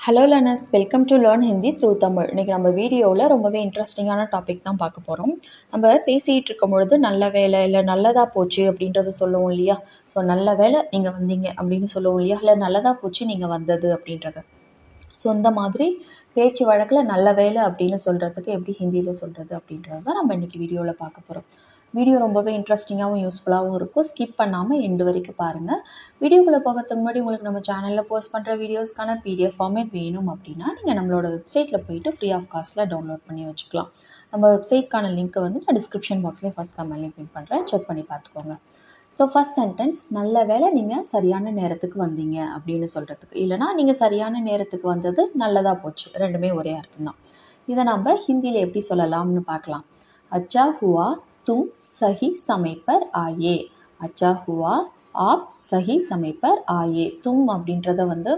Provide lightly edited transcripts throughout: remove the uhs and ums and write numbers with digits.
Hello learners, welcome to learn Hindi through Tamil. இன்றைக்கி நம்ம வீடியோவில் ரொம்பவே இன்ட்ரெஸ்டிங்கான டாபிக் தான் பார்க்க போகிறோம். நம்ம பேசிகிட்டு இருக்கும் பொழுது நல்ல வேலை இல்லை நல்லதாக போச்சு அப்படின்றத சொல்லுவோம் இல்லையா. ஸோ நல்ல வேலை நீங்கள் வந்தீங்க அப்படின்னு சொல்லுவோம் இல்லையா, இல்லை நல்லதாக போச்சு நீங்கள் வந்தது அப்படின்றத. ஸோ இந்த மாதிரி பேச்சு வழக்கில் நல்ல வேலை அப்படின்னு சொல்கிறதுக்கு எப்படி ஹிந்தியில் சொல்கிறது அப்படின்றது தான் நம்ம இன்றைக்கி வீடியோவில் பார்க்க போகிறோம். வீடியோ ரொம்பவே இன்ட்ரெஸ்டிங்காகவும் யூஸ்ஃபுல்லாகவும் இருக்கும். ஸ்கிப் பண்ணாமல் எண்டு வரைக்கும் பாருங்கள். வீடியோக்குள்ளே போகிறதுக்கு முன்னாடி உங்களுக்கு நம்ம சேனலில் போஸ்ட் பண்ணுற வீடியோஸ்க்கான பிடிஎஃப் ஃபார்மேட் வேணும் அப்படின்னா நீங்கள் நம்மளோட வெப்சைட்டில் போயிட்டு ஃப்ரீ ஆஃப் காஸ்ட்டில் டவுன்லோட் பண்ணி வச்சுக்கலாம். நம்ம வெப்சைட்கான லிங்க்கை வந்து நான் டிஸ்கிரிப்ஷன் பாக்ஸ்லேயே ஃபஸ்ட் கமெண்ட்லேயும் பின் பண்ணுறேன், செக் பண்ணி பார்த்துக்கோங்க. ஸோ ஃபஸ்ட் சென்டென்ஸ், நல்ல வேலை நீங்கள் சரியான நேரத்துக்கு வந்தீங்க அப்படின்னு சொல்கிறதுக்கு, இல்லைனா நீங்கள் சரியான நேரத்துக்கு வந்தது நல்லதாக போச்சு, ரெண்டுமே ஒரே அர்த்தம் தான். இதை நம்ம ஹிந்தியில் எப்படி சொல்லலாம்னு பார்க்கலாம். அச்சா ஹுவா தும் சஹி சமய பர் ஆயே. அச்சா ஹுவா ஆப் சஹி சமய பர் ஆயே. தும் அப்படின்றத வந்து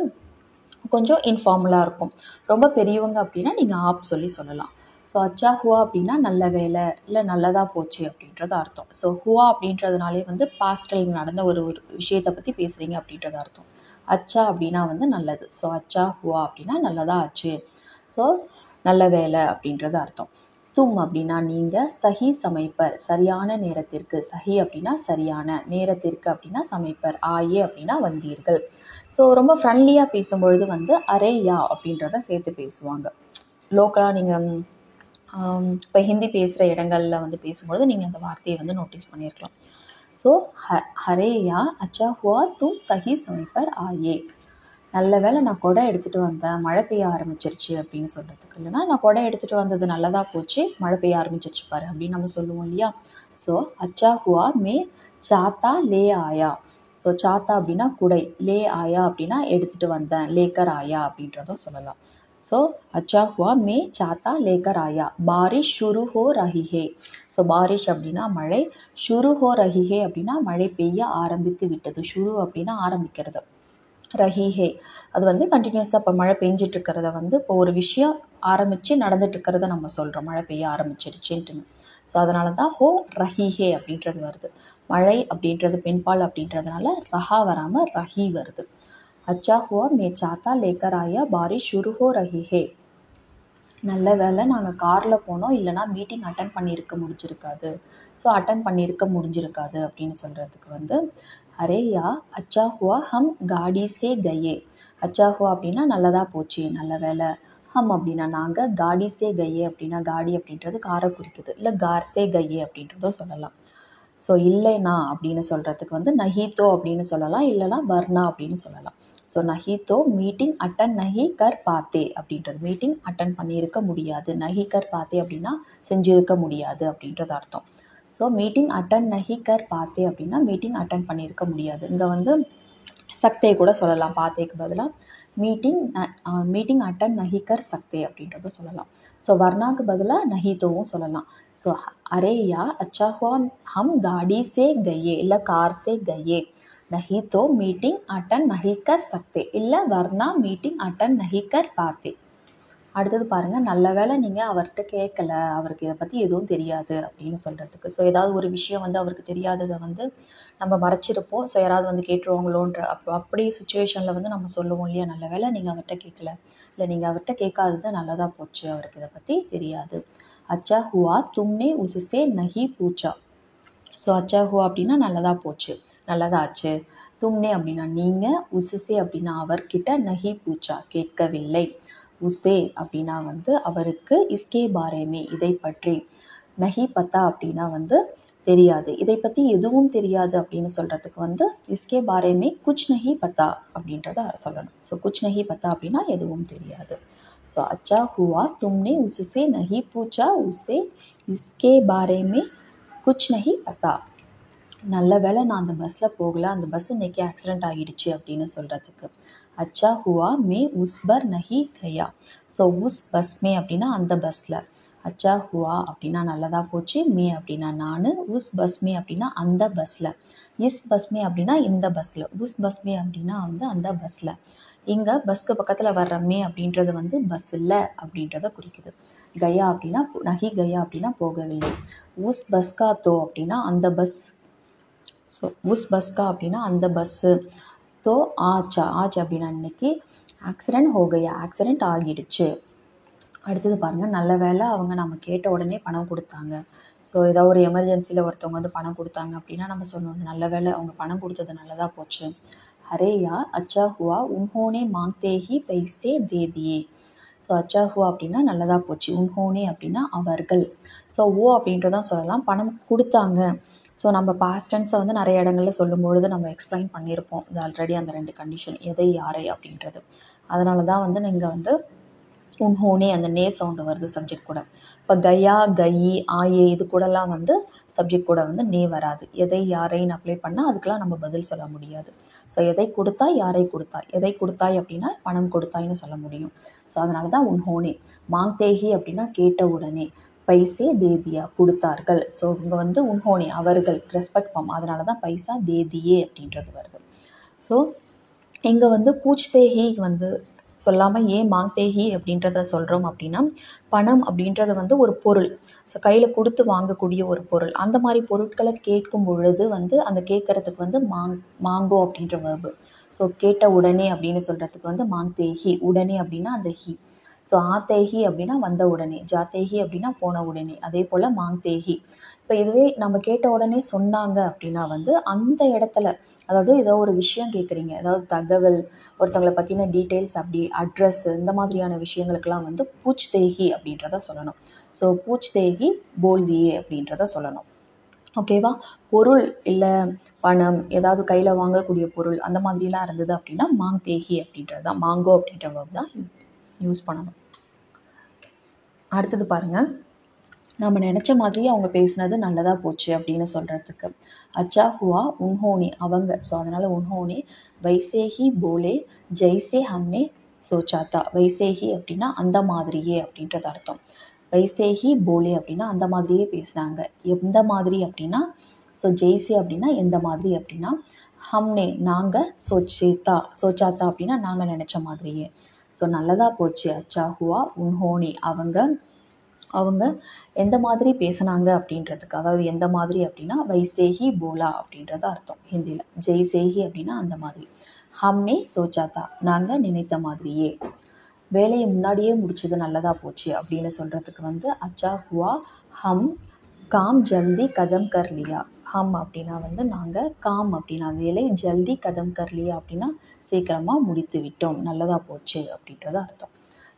கொஞ்சம் இன்ஃபார்மலாக இருக்கும். ரொம்ப பெரியவங்க அப்படின்னா நீங்கள் ஆப் சொல்லலாம். ஸோ அச்சா ஹுவா அப்படின்னா நல்ல வேலை இல்லை நல்லதாக போச்சு அப்படின்றது அர்த்தம். ஸோ ஹுவா அப்படின்றதுனாலே வந்து பாஸ்டில் நடந்த ஒரு விஷயத்தை பற்றி பேசுகிறீங்க அப்படின்றது அர்த்தம். அச்சா அப்படின்னா வந்து நல்லது. ஸோ அச்சா ஹுவா அப்படின்னா நல்லதாக ஆச்சு. ஸோ நல்ல வேலை அப்படின்றது அர்த்தம். தும் அப்படின்னா நீங்கள், சஹி சமைப்பர் சரியான நேரத்திற்கு, சஹி அப்படின்னா சரியான, நேரத்திற்கு அப்படின்னா சமைப்பர், ஆயே அப்படின்னா வந்தீர்கள். ஸோ ரொம்ப ஃப்ரெண்ட்லியாக பேசும்பொழுது வந்து அரே யா அப்படின்றத சேர்த்து பேசுவாங்க. லோக்கலாக நீங்கள் இப்போ ஹிந்தி பேசுகிற இடங்களில் வந்து பேசும்பொழுது நீங்கள் அந்த வார்த்தையை வந்து நோட்டீஸ் பண்ணியிருக்கலாம். ஸோ ஹரே யா அச்சா ஹுவா தும் சஹி சமைப்பர் ஆயே. நல்ல வேலை நான் கொடை எடுத்துகிட்டு வந்தேன், மழை பெய்ய ஆரம்பிச்சிருச்சு அப்படின்னு சொல்கிறதுக்கு, இல்லைனா நான் கொடை எடுத்துகிட்டு வந்தது நல்லதாக போச்சு, மழை பெய்ய ஆரம்பிச்சிருச்சு பாரு அப்படின்னு நம்ம சொல்லுவோம் இல்லையா. ஸோ அச்சா ஹுவா மே சாத்தா லே ஆயா. ஸோ சாத்தா அப்படின்னா குடை, லே ஆயா அப்படின்னா எடுத்துகிட்டு வந்தேன், லேக்கர் ஆயா அப்படின்றதும் சொல்லலாம். ஸோ அச்சா ஹுவா மே சாத்தா லேக்கர் ஆயா. பாரிஷ் ஷுரு ஹோ ரஹி ஹே. ஸோ பாரிஷ் அப்படின்னா மழை, ஷுரு ஹோ ரஹி ஹே அப்படின்னா மழை பெய்ய ஆரம்பித்து விட்டது. ஷுரு அப்படின்னா ஆரம்பிக்கிறது, ரஹிஹே அது வந்து கண்டினியூஸாக இப்போ மழை பெஞ்சிட்ருக்கிறத வந்து இப்போ ஒரு விஷயம் ஆரம்பித்து நடந்துட்டுருக்கிறத நம்ம சொல்கிறோம், மழை பெய்ய ஆரம்பிச்சிருச்சுன்ட்டுன்னு. ஸோ அதனால தான் ஹோ ரஹிஹே அப்படின்றது வருது. மழை அப்படின்றது பெண்பால் அப்படின்றதுனால ரஹா வராமல் ரஹி வருது. அச்சா ஹுவா மே சாத்தா லேக்கர் ஆயா பாரிஷ் ஷுரு ஹோ ரஹிஹே. நல்ல வேலை நாங்கள் காரில் போனோம், இல்லைனா மீட்டிங் அட்டன் பண்ணியிருக்க முடிஞ்சிருக்காது. ஸோ அட்டன் பண்ணியிருக்க முடிஞ்சிருக்காது அப்படின்னு சொல்கிறதுக்கு வந்து அரே யா அச்சா ஹுவா ஹம் காடி சே கயே. அச்சா ஹுவா அப்படின்னா நல்லதாக போச்சு, நல்ல வேலை. ஹம் அப்படின்னா நாங்கள், காடி சே கயே அப்படின்னா காடி அப்படின்றது காரை குறிக்குது, இல்லை கார் சே கயே அப்படின்றதும் சொல்லலாம். ஸோ இல்லைனா அப்படின்னு சொல்கிறதுக்கு வந்து நஹிதோ அப்படின்னு சொல்லலாம், இல்லைனா வர்ணா அப்படின்னு சொல்லலாம். ஸோ நஹிதோ மீட்டிங் அட்டன் நஹி கர் பாத்தே அப்படின்றது, மீட்டிங் அட்டன் பண்ணியிருக்க முடியாது. நஹி கர் பாத்தே அப்படின்னா செஞ்சிருக்க முடியாது அப்படின்றது அர்த்தம். ஸோ மீட்டிங் அட்டன் நஹி கர் பாத்தே அப்படின்னா மீட்டிங் அட்டன் பண்ணியிருக்க முடியாது. இங்கே வந்து சக்தே கூட சொல்லலாம், பாத்தேக்கு பதிலாக மீட்டிங் அட்டன் நஹி கர் சக்தே அப்படின்றதும் சொல்லலாம். ஸோ வர்ணாக்கு பதிலாக நஹிதோவும் சொல்லலாம். ஸோ அரே யா அச்சா ஹுவா ஹம் காடி சே கயே, இல்லை கார் சே கயே. नहीं तो मीटिंग अटेंड नहीं कर सकते, இல்லை வர்ணா மீட்டிங் அட்டன் நஹி கர் பாத்தே. அடுத்தது பாருங்கள், நல்ல வேலை நீங்கள் அவர்கிட்ட கேட்கல, அவருக்கு இதை பற்றி எதுவும் தெரியாது அப்படின்னு சொல்கிறதுக்கு. ஸோ ஏதாவது ஒரு விஷயம் வந்து அவருக்கு தெரியாததை வந்து நம்ம மறைச்சிருப்போம். ஸோ யாராவது வந்து கேட்டுருவாங்களோன்ற அப்படி சுச்சுவேஷனில் வந்து நம்ம சொல்லுவோம் இல்லையா, நல்ல வேலை நீங்கள் அவர்கிட்ட கேட்கல, இல்லை நீங்கள் அவர்கிட்ட கேட்காதது நல்லதாக போச்சு, அவருக்கு இதை பற்றி தெரியாது. அச்சா ஹுவா தும்னே உஸ்ஸே நஹி பூச்சா. ஸோ அச்சா ஹுவா அப்படின்னா நல்லதாக போச்சு, நல்லதாச்சு. தும்னே அப்படின்னா நீங்கள், உஸ்ஸே அப்படின்னா அவர்கிட்ட, நஹி பூச்சா கேட்கவில்லை. உசே அப்படின்னா வந்து அவருக்கு, இஸ்கே பாரேமே இதை பற்றி, நஹி பத்தா அப்படின்னா வந்து தெரியாது, இதை பற்றி எதுவும் தெரியாது அப்படின்னு சொல்கிறதுக்கு வந்து இஸ்கே பாரேமே குச் நஹி பத்தா அப்படின்றத சொல்லணும். ஸோ குச் நஹி பத்தா அப்படின்னா எதுவும் தெரியாது. ஸோ அச்சா ஹுவா தும்னே உஸ்ஸே நஹி பூச்சா, உஸ்ஸே இஸ்கே பாரேமே குச் நஹி பத்தா. நல்ல வேலை நான் அந்த பஸ்ஸில் போகலை, அந்த பஸ் இன்னைக்கு ஆக்சிடெண்ட் ஆகிடுச்சு அப்படின்னு சொல்கிறதுக்கு அச்சா ஹுவா மே உஸ் பர் நஹி கயா. ஸோ உஸ் பஸ் மே அப்படின்னா அந்த பஸ்ஸில், அச்சா ஹுவா அப்படின்னா நல்லதாக போச்சு, மே அப்படின்னா நான், உஸ் பஸ் மே அப்படின்னா அந்த பஸ்ஸில், இஸ் பஸ் மே அப்படின்னா இந்த பஸ்ஸில், உஸ் பஸ் மே அப்படின்னா வந்து அந்த பஸ்ஸில். இங்கே பஸ்க்கு பக்கத்தில் வர்ற மே அப்படின்றது வந்து பஸ் இல்லை அப்படின்றத குறிக்குது. கயா அப்படின்னா நஹி கயா அப்படின்னா போகவில்லை. உஸ் பஸ்கா தோ அப்படின்னா அந்த பஸ். ஸோ உஸ் பஸ்கா அப்படின்னா அந்த பஸ்ஸு. தோ ஆச்சா, ஆச் அப்படின்னா இன்னைக்கு, ஆக்சிடென்ட் ஹோ கயா, ஆக்சிடென்ட் ஆகிடுச்சு. அடுத்தது பாருங்கள், நல்ல வேளை அவங்க நம்ம கேட்ட உடனே பணம் கொடுத்தாங்க. ஸோ ஏதாவது ஒரு எமர்ஜென்சியில் ஒருத்தவங்க வந்து பணம் கொடுத்தாங்க அப்படின்னா நம்ம சொல்லணும், நல்ல வேளை அவங்க பணம் கொடுத்தது நல்லதாக போச்சு. அரே யார் அச்சா ஹுவா உன்ஹோனே மாங்தே ஹி பைசே தே தியே. ஸோ அச்சா ஹுவா அப்படின்னா நல்லதாக போச்சு, உன்ஹோனே அப்படின்னா அவர்கள். ஸோ ஓ அப்படின்றதான் சொல்லலாம், பணம் கொடுத்தாங்க. ஸோ நம்ம பாஸ்ட் டென்ஸை வந்து நிறைய இடங்களில் சொல்லும்பொழுது நம்ம எக்ஸ்பிளைன் பண்ணியிருப்போம் இது ஆல்ரெடி, அந்த 2 கண்டிஷன் எதை யாரை அப்படின்றது. அதனால தான் வந்து நீங்கள் வந்து உன்ஹோனே அந்த நே சவுண்டு வருது சப்ஜெக்ட் கூட. இப்போ கயா, கயி, ஆயே இது கூடலாம் வந்து சப்ஜெக்ட் கூட வந்து நே வராது. எதை யாரைன்னு அப்ளை பண்ணால் அதுக்கெலாம் நம்ம பதில் சொல்ல முடியாது. ஸோ எதை கொடுத்தாய், யாரை கொடுத்தாய். எதை கொடுத்தாய் அப்படின்னா பணம் கொடுத்தாய்ன்னு சொல்ல முடியும். ஸோ அதனால தான் உன்ஹோனே. மாங்தேஹி அப்படின்னா கேட்ட உடனே. பைசே தேதியா கொடுத்தார்கள். ஸோ இங்கே வந்து உன்ஹோனே அவர்கள் ரெஸ்பெக்ட் ஃபார்ம், அதனால தான் பைசா தேதியே அப்படின்றது வருது. ஸோ இங்கே வந்து பூச்தேஹி வந்து சொல்லாமல் ஏன் மாங்தேஹி அப்படின்றத சொல்கிறோம் அப்படின்னா, பணம் அப்படின்றது வந்து ஒரு பொருள். ஸோ கையில் கொடுத்து வாங்கக்கூடிய ஒரு பொருள். அந்த மாதிரி பொருட்களை கேட்கும் பொழுது வந்து அந்த கேட்குறதுக்கு வந்து மாங்கோ அப்படின்ற வேர்பு. ஸோ கேட்ட உடனே அப்படின்னு சொல்கிறதுக்கு வந்து மாங்தேஹி. உடனே அப்படின்னா அந்த ஹி. ஸோ ஆத்தேஹி அப்படின்னா வந்த உடனே, ஜாத்தேஹி அப்படின்னா போன உடனே, அதே போல் மாங்தேஹி. இப்போ இதுவே நம்ம கேட்ட உடனே சொன்னாங்க அப்படின்னா வந்து அந்த இடத்துல, அதாவது ஏதோ ஒரு விஷயம் கேட்குறீங்க, ஏதாவது தகவல், ஒருத்தவங்களை பற்றின டீட்டெயில்ஸ், அப்படி அட்ரஸ், இந்த மாதிரியான விஷயங்களுக்கெல்லாம் வந்து பூச்தேஹி அப்படின்றத சொல்லணும். ஸோ பூச்தேஹி போல்தியே அப்படின்றத சொல்லணும். ஓகேவா? பொருள் இல்லை பணம், ஏதாவது கையில் வாங்கக்கூடிய பொருள் அந்த மாதிரிலாம் இருந்தது அப்படின்னா மாங்தேஹி அப்படின்றது தான், மாங்கோ அப்படின்ற வேர்ப் தான் யூஸ் பண்ணணும். அடுத்தது பாருங்கள், நம்ம நினச்ச மாதிரியே அவங்க பேசினது நல்லதாக போச்சு அப்படின்னு சொல்கிறதுக்கு அச்சா ஹுவா உன்ஹோனே அவங்க. ஸோ அதனால் உன்ஹோனே. வைசேஹி போலே ஜெய்சே ஹம்னே சோச்சாத்தா. வைசேஹி அப்படின்னா அந்த மாதிரியே அப்படின்றது அர்த்தம். வைசேஹி போலே அப்படின்னா அந்த மாதிரியே பேசுனாங்க. எந்த மாதிரி அப்படின்னா, ஸோ ஜெய்சே அப்படின்னா எந்த மாதிரி அப்படின்னா, ஹம்னே நாங்கள், சோச்சாத்தா அப்படின்னா நாங்கள் நினச்ச மாதிரியே. ஸோ நல்லதாக போச்சு. அச்சா ஹுவா உன்ஹோனே அவங்க எந்த மாதிரி பேசுனாங்க அப்படின்றதுக்கு, அதாவது எந்த மாதிரி அப்படின்னா வைசேஹி போலா அப்படின்றது அர்த்தம் ஹிந்தியில். ஜெய்சேஹி அப்படின்னா அந்த மாதிரி. ஹம்னே சோச்சாத்தா நாங்கள் நினைத்த மாதிரியே. வேலையை முன்னாடியே முடிச்சது நல்லதாக போச்சு அப்படின்னு சொல்கிறதுக்கு வந்து அச்சா ஹுவா ஹம் காம் ஜல்தி கதம் கர் லியா. ஹம் அப்படின்னா வந்து நாங்கள், காம் அப்படின்னா வேலை, ஜல்தி கதம் கர் லியா அப்படின்னா சீக்கிரமாக முடித்து விட்டோம், நல்லதாக போச்சு அப்படின்றது அர்த்தம்.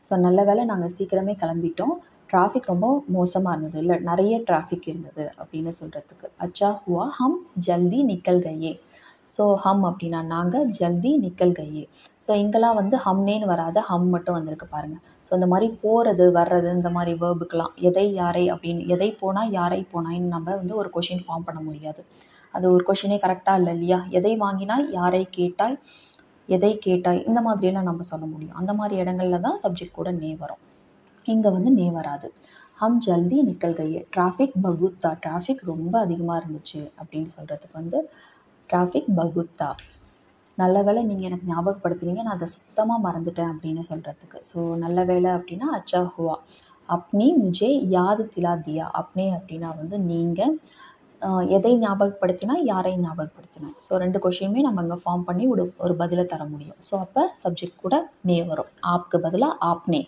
ஸோ நல்ல வேலை நாங்கள் சீக்கிரமே கிளம்பிட்டோம், டிராஃபிக் ரொம்ப மோசமாக இருந்தது, இல்லை நிறைய டிராஃபிக் இருந்தது அப்படின்னு சொல்கிறதுக்கு அச்சா ஹுவா ஹம் ஜல்தி நிக்கல் கயே. ஸோ ஹம் அப்படின்னா நாங்கள், ஜல்தி நிக்கல் கயே. ஸோ இங்கெல்லாம் வந்து ஹம்னேன்னு வராத, ஹம் மட்டும் வந்திருக்கு பாருங்கள். ஸோ இந்த மாதிரி போகிறது வர்றது இந்த மாதிரி வேர்புக்கெலாம் எதை யாரை அப்படின்னு, எதை போனால் யாரை போனாயின்னு நம்ம வந்து ஒரு கொஷின் ஃபார்ம் பண்ண முடியாது. அது ஒரு கொஷினே கரெக்டாக இல்லை இல்லையா? எதை வாங்கினாய், யாரை கேட்டாய், எதை கேட்டாய், இந்த மாதிரியெல்லாம் நம்ம சொல்ல முடியும். அந்த மாதிரி இடங்களில் தான் சப்ஜெக்ட் கூட நே வரும். இங்கே வந்து நே வராது. ஹம் ஜல்தி நிக்கல் கயே. டிராஃபிக் பகுத்தா, டிராஃபிக் ரொம்ப அதிகமாக இருந்துச்சு அப்படின்னு சொல்கிறதுக்கு வந்து டிராஃபிக் பகுத்தா. நல்ல வேளை நீங்கள் எனக்கு ஞாபகப்படுத்துனீங்க, நான் அதை சுத்தமாக மறந்துட்டேன் அப்படின்னு சொல்கிறதுக்கு. ஸோ நல்ல வேளை அப்படின்னா அச்சா ஹுவா. அப்னி முஜே யாது திலா தியா. அப்னே அப்படின்னா வந்து நீங்கள், எதை ஞாபகப்படுத்தினா, யாரை ஞாபகப்படுத்தினா. ஸோ 2 கொஷினுமே நம்ம இங்கே ஃபார்ம் பண்ணி ஒரு பதிலை தர முடியும். ஸோ அப்போ சப்ஜெக்ட் கூட நே வரும். ஆப்க்கு பதிலாக ஆப்னே.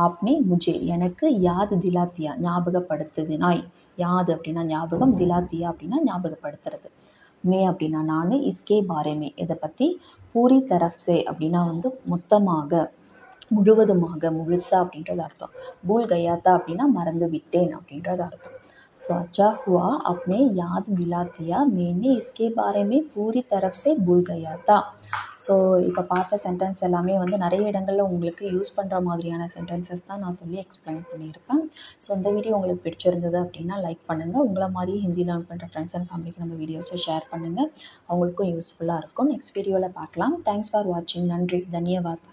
ஆப்னே முஜே எனக்கு, யாது திலாத்தியா ஞாபகப்படுத்துதினாய். யாது அப்படின்னா ஞாபகம், திலாத்தியா அப்படின்னா ஞாபகப்படுத்துறது. மே அப்படின்னா நான், இஸ்கே பாரேமே இதை பற்றி, பூரி தரஃப்சே அப்படின்னா வந்து மொத்தமாக, முழுவதுமாக, முழுசா அப்படின்றது அர்த்தம். பூல் கயாத்தா அப்படின்னா மறந்து விட்டேன் அப்படின்றது அர்த்தம். ஸோ அச்சா ஹுவா அப்னே யாத் திலாத்தியா மேனே இஸ்கே பாரேமே பூரி தரஃப்சே பூல் கயாத்தா. ஸோ இப்போ பார்த்த சென்டென்ஸ் எல்லாமே வந்து நிறைய இடங்களில் உங்களுக்கு யூஸ் பண்ணுற மாதிரியான சென்டென்சஸ் தான் நான் சொல்லி எக்ஸ்பிளைன் பண்ணியிருப்பேன். ஸோ இந்த வீடியோ உங்களுக்கு பிடிச்சிருந்தது அப்படின்னா லைக் பண்ணுங்கள். உங்களை மாதிரி ஹிந்தி லேர்ன் பண்ணுற ஃப்ரெண்ட்ஸ் அண்ட் ஃபேமிலிக்கு நம்ம வீடியோஸை ஷேர் பண்ணுங்கள். அவங்களுக்கும் யூஸ்ஃபுல்லாக இருக்கும். நெக்ஸ்ட் வீடியோவில் பார்க்கலாம். தேங்க்ஸ் ஃபார் வாட்சிங். நன்றி, தன்யவாத்.